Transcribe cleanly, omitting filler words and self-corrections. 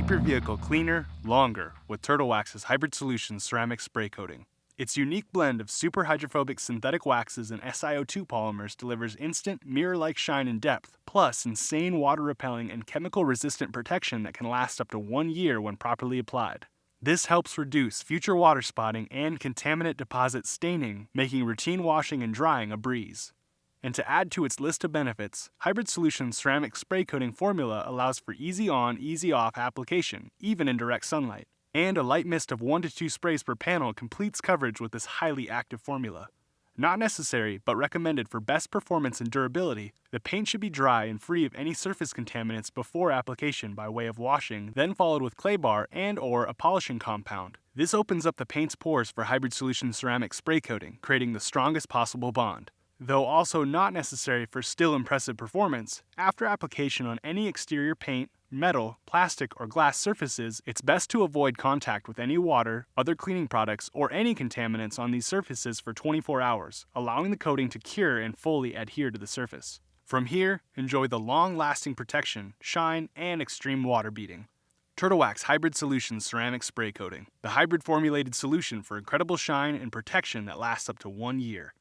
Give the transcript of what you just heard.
Keep your vehicle cleaner, longer with Turtle Wax's Hybrid Solutions ceramic spray coating. Its unique blend of super hydrophobic synthetic waxes and SiO2 polymers delivers instant, mirror-like shine and depth, plus insane water-repelling and chemical-resistant protection that can last up to 1 year when properly applied. This helps reduce future water spotting and contaminant deposit staining, making routine washing and drying a breeze. And to add to its list of benefits, Hybrid Solutions ceramic spray coating formula allows for easy on, easy off application, even in direct sunlight. And a light mist of 1 to 2 sprays per panel completes coverage with this highly active formula. Not necessary, but recommended for best performance and durability, the paint should be dry and free of any surface contaminants before application by way of washing, then followed with clay bar and/or a polishing compound. This opens up the paint's pores for Hybrid Solutions ceramic spray coating, creating the strongest possible bond. Though also not necessary for still impressive performance, after application on any exterior paint, metal, plastic, or glass surfaces, it's best to avoid contact with any water, other cleaning products, or any contaminants on these surfaces for 24 hours, allowing the coating to cure and fully adhere to the surface. From here, enjoy the long-lasting protection, shine, and extreme water beating. Turtle Wax Hybrid Solutions ceramic spray coating, the hybrid formulated solution for incredible shine and protection that lasts up to 1 year.